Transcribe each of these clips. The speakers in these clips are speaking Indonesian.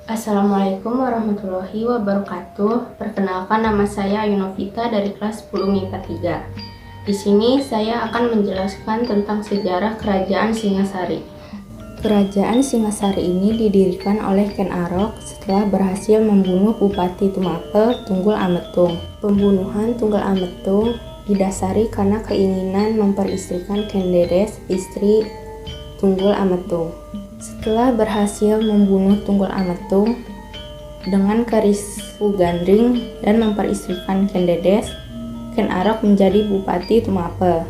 Assalamualaikum warahmatullahi wabarakatuh. Perkenalkan, nama saya Ayu Novita dari kelas 10 MIPA 3. Di sini saya akan menjelaskan tentang sejarah Kerajaan Singasari. Kerajaan Singasari ini didirikan oleh Ken Arok setelah berhasil membunuh Bupati Tumapel, Tunggul Ametung. Pembunuhan Tunggul Ametung didasari karena keinginan memperistrikan Ken Dedes, istri Tunggul Ametung. Setelah berhasil membunuh Tunggul Ametung dengan keris Pugandring dan memperistrikan Ken Dedes, Ken Arok menjadi Bupati Tumapel.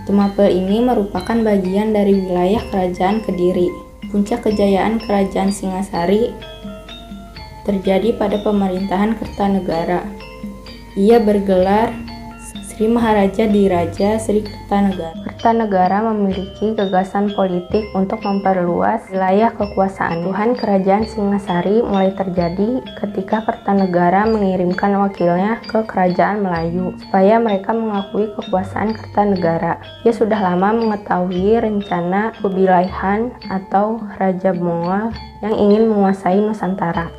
Tumapel ini merupakan bagian dari wilayah Kerajaan Kediri. Puncak kejayaan Kerajaan Singasari terjadi pada pemerintahan Kertanegara. Ia bergelar Sri Maharaja Diraja Sri Kertanegara. Kertanegara memiliki gagasan politik untuk memperluas wilayah kekuasaan. Tuhan Kerajaan Singasari mulai terjadi ketika Kertanegara mengirimkan wakilnya ke Kerajaan Melayu supaya mereka mengakui kekuasaan Kertanegara. Ia sudah lama mengetahui rencana kewilayahan atau Raja Mongol yang ingin menguasai Nusantara.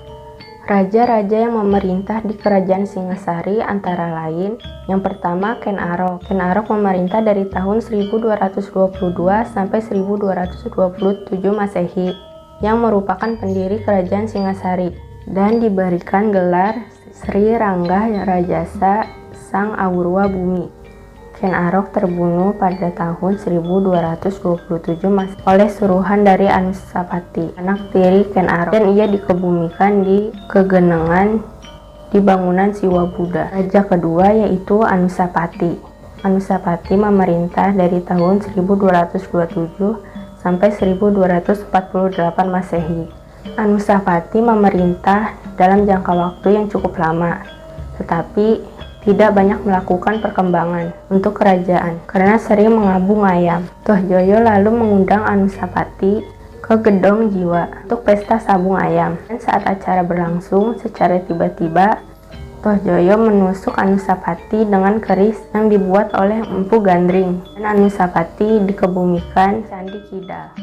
Raja-raja yang memerintah di Kerajaan Singasari antara lain, yang pertama Ken Arok. Ken Arok memerintah dari tahun 1222 sampai 1227 Masehi, yang merupakan pendiri Kerajaan Singasari dan diberikan gelar Sri Rangga Rajasa Sang Awurwa Bumi. Ken Arok terbunuh pada tahun 1227 oleh suruhan dari Anusapati, anak tiri Ken Arok, dan ia dikebumikan di Kegenengan di bangunan Siwa Buddha. Raja kedua yaitu Anusapati. Anusapati memerintah dari tahun 1227 sampai 1248 Masehi. Anusapati memerintah dalam jangka waktu yang cukup lama, tetapi tidak banyak melakukan perkembangan untuk kerajaan karena sering mengabung ayam. Tohjoyo lalu mengundang Anusapati ke Gedong Jiwa untuk pesta sabung ayam. Dan saat acara berlangsung, secara tiba-tiba Tohjoyo menusuk Anusapati dengan keris yang dibuat oleh Empu Gandring, dan Anusapati dikebumikan Candi Kidal.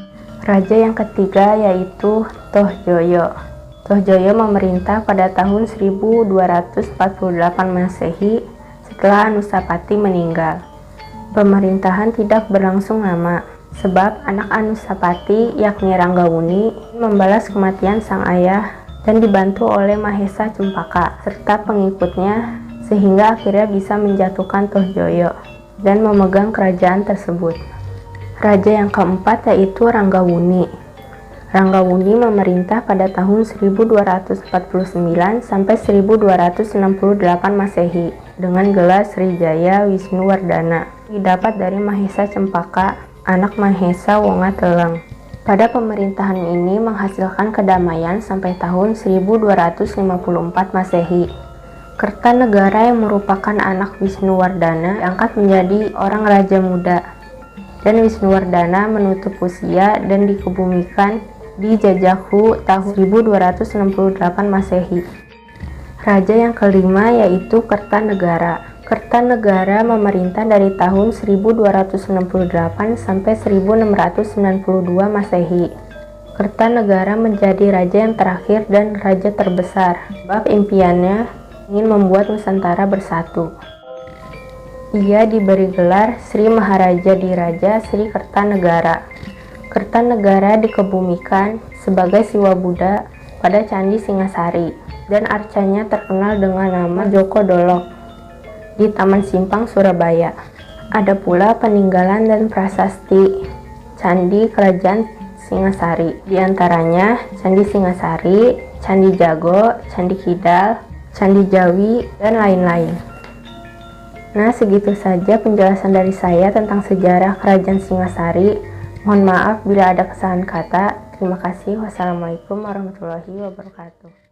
Raja yang ketiga yaitu Tohjoyo. Tohjoyo memerintah pada tahun 1248 Masehi setelah Anusapati meninggal. Pemerintahan tidak berlangsung lama, sebab anak Anusapati yakni Ranggawuni membalas kematian sang ayah dan dibantu oleh Mahesa Cempaka serta pengikutnya sehingga akhirnya bisa menjatuhkan Tohjoyo dan memegang kerajaan tersebut. Raja yang keempat yaitu Ranggawuni. Ranggawuni memerintah pada tahun 1249 sampai 1268 Masehi dengan gelar Srijaya Wisnuwardana, didapat dari Mahesa Cempaka, anak Mahesa Wongateleng. Pada pemerintahan ini menghasilkan kedamaian sampai tahun 1254 Masehi. Kertanegara yang merupakan anak Wisnuwardana diangkat menjadi orang raja muda, dan Wisnuwardana menutup usia dan dikebumikan di Jajakhu tahun 1268 Masehi. Raja yang kelima yaitu Kertanegara. Kertanegara memerintah dari tahun 1268 sampai 1692 Masehi. Kertanegara menjadi raja yang terakhir dan raja terbesar, sebab impiannya ingin membuat Nusantara bersatu. Ia diberi gelar Sri Maharaja Diraja Sri Kertanegara. Kertanegara dikebumikan sebagai Siwa Buddha pada Candi Singasari, dan arcanya terkenal dengan nama Joko Dolok di Taman Simpang, Surabaya. Ada pula peninggalan dan prasasti Candi Kerajaan Singasari, di antaranya Candi Singasari, Candi Jago, Candi Kidal, Candi Jawi, dan lain-lain. Nah, segitu saja penjelasan dari saya tentang sejarah Kerajaan Singasari. Mohon maaf bila ada kesalahan kata. Terima kasih. Wassalamualaikum warahmatullahi wabarakatuh.